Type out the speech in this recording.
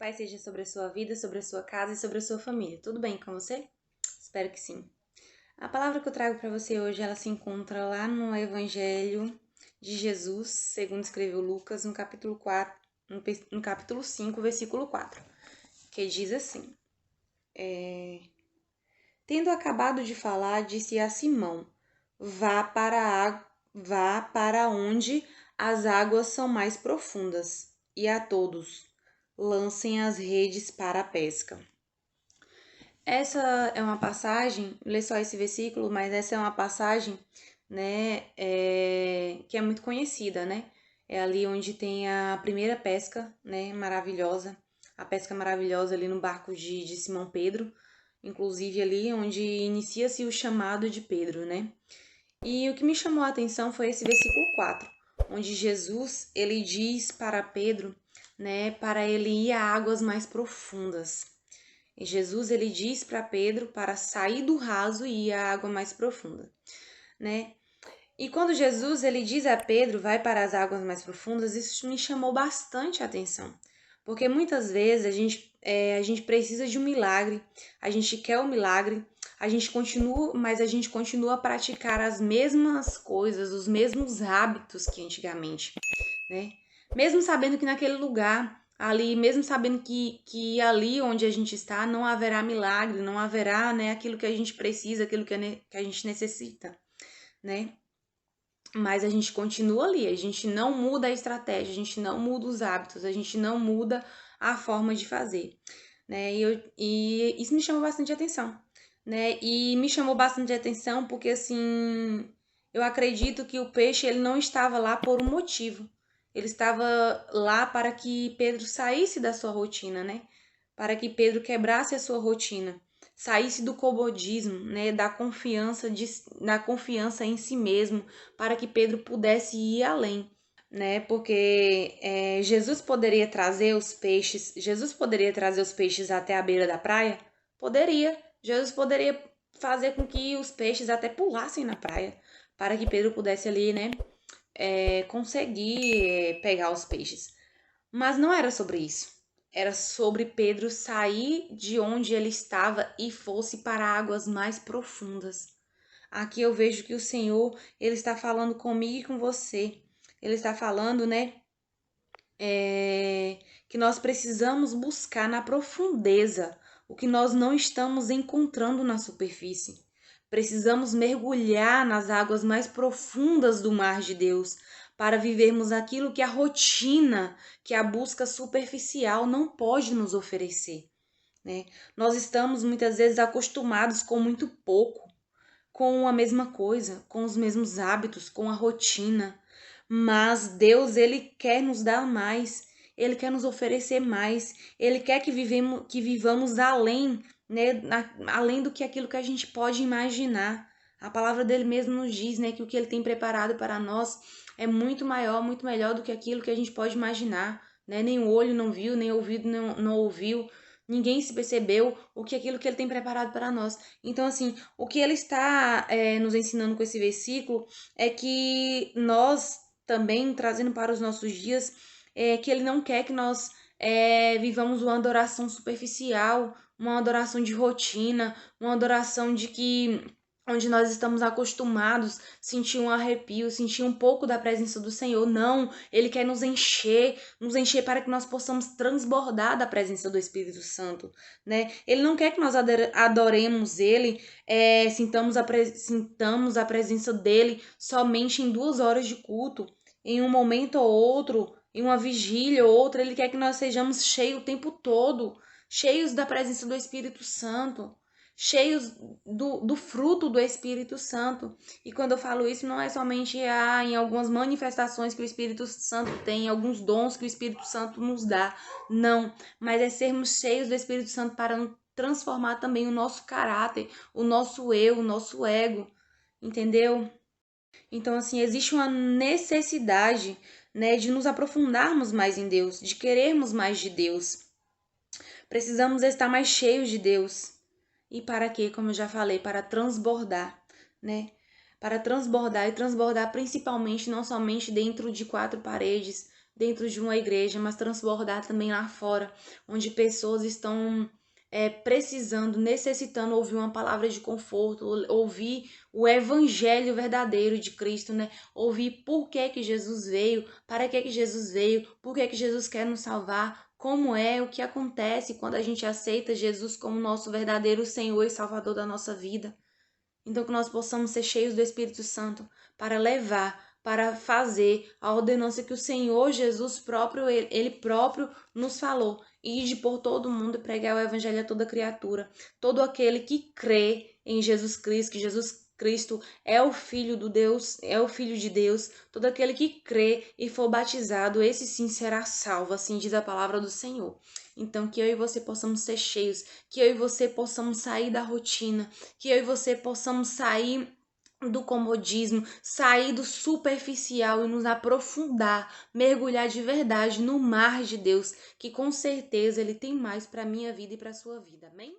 Paz seja sobre a sua vida, sobre a sua casa e sobre a sua família. Tudo bem com você? Espero que sim. A palavra que eu trago para você hoje, ela se encontra lá no Evangelho de Jesus, segundo escreveu Lucas, no capítulo 4, no capítulo 5, versículo 4, que diz assim: Tendo acabado de falar, disse a Simão: vá para onde as águas são mais profundas, e a todos lancem as redes para a pesca. Essa é uma passagem, lê só esse versículo, mas essa é uma passagem, né, que é muito conhecida, né? É ali onde tem a primeira pesca, né, maravilhosa, a pesca maravilhosa ali no barco de Simão Pedro, inclusive ali onde inicia-se o chamado de Pedro, né? E o que me chamou a atenção foi esse versículo 4, onde Jesus, ele diz para Pedro, né, para ele ir a águas mais profundas. E Jesus, ele diz para Pedro para sair do raso e ir à água mais profunda, né? E quando Jesus, ele diz a Pedro, vai para as águas mais profundas, isso me chamou bastante a atenção. Porque muitas vezes a gente precisa de um milagre, a gente quer o milagre, mas a gente continua a praticar as mesmas coisas, os mesmos hábitos que antigamente, né? Mesmo sabendo que naquele lugar, ali, mesmo sabendo que ali onde a gente está, não haverá milagre, não haverá, né, aquilo que a gente precisa, aquilo que a gente necessita, né? Mas a gente continua ali, a gente não muda a estratégia, a gente não muda os hábitos, a gente não muda a forma de fazer, né? E isso me chamou bastante atenção, né? E me chamou bastante atenção porque, assim, eu acredito que o peixe, ele não estava lá por um motivo. Ele estava lá para que Pedro saísse da sua rotina, né? Para que Pedro quebrasse a sua rotina, saísse do comodismo, né, da confiança em si mesmo, para que Pedro pudesse ir além, né? Porque Jesus poderia trazer os peixes até a beira da praia? Poderia. Jesus poderia fazer com que os peixes até pulassem na praia, para que Pedro pudesse ali, né, conseguir pegar os peixes. Mas não era sobre isso. Era sobre Pedro sair de onde ele estava e fosse para águas mais profundas. Aqui eu vejo que o Senhor, ele está falando comigo e com você. Ele está falando, né, que nós precisamos buscar na profundeza o que nós não estamos encontrando na superfície. Precisamos mergulhar nas águas mais profundas do mar de Deus para vivermos aquilo que a rotina, que a busca superficial não pode nos oferecer, né? Nós estamos muitas vezes acostumados com muito pouco, com a mesma coisa, com os mesmos hábitos, com a rotina. Mas Deus, ele quer nos dar mais, ele quer nos oferecer mais, ele quer que vivamos além, né, além do que aquilo que a gente pode imaginar. A palavra dele mesmo nos diz, né, que o que ele tem preparado para nós é muito maior, muito melhor do que aquilo que a gente pode imaginar, né? Nem o olho não viu, nem o ouvido não ouviu, ninguém se percebeu aquilo que ele tem preparado para nós. Então, assim, o que ele está nos ensinando com esse versículo é que nós também, trazendo para os nossos dias, que ele não quer que nós vivamos uma adoração superficial, uma adoração de rotina, uma adoração de que onde nós estamos acostumados, sentir um arrepio, sentir um pouco da presença do Senhor. Não, ele quer nos encher para que nós possamos transbordar da presença do Espírito Santo, né? Ele não quer que nós adoremos ele, sintamos a presença dele somente em 2 horas de culto, em um momento ou outro, em uma vigília ou outra. Ele quer que nós sejamos cheios o tempo todo, cheios da presença do Espírito Santo, cheios do fruto do Espírito Santo. E quando eu falo isso, não é somente em algumas manifestações que o Espírito Santo tem, alguns dons que o Espírito Santo nos dá. Não, mas é sermos cheios do Espírito Santo para transformar também o nosso caráter, o nosso eu, o nosso ego, entendeu? Então, assim, existe uma necessidade, né, de nos aprofundarmos mais em Deus, de querermos mais de Deus. Precisamos estar mais cheios de Deus. E para quê? Como eu já falei, para transbordar, né? Para transbordar e transbordar principalmente não somente dentro de 4 paredes, dentro de uma igreja, mas transbordar também lá fora, onde pessoas estão precisando, necessitando ouvir uma palavra de conforto, ouvir o evangelho verdadeiro de Cristo, né? Ouvir por que que Jesus veio, para que Jesus veio, por que que Jesus quer nos salvar, como é, o que acontece quando a gente aceita Jesus como nosso verdadeiro Senhor e Salvador da nossa vida. Então, que nós possamos ser cheios do Espírito Santo para levar, para fazer a ordenança que o Senhor Jesus próprio, ele próprio nos falou. Ide por todo mundo e pregar o evangelho a toda criatura. Todo aquele que crê em Jesus Cristo, que Jesus Cristo é o Filho do Deus, é o Filho de Deus. Todo aquele que crê e for batizado, esse sim será salvo, assim diz a palavra do Senhor. Então, que eu e você possamos ser cheios, que eu e você possamos sair da rotina, que eu e você possamos sair do comodismo, sair do superficial e nos aprofundar, mergulhar de verdade no mar de Deus, que com certeza ele tem mais para minha vida e para sua vida. Amém?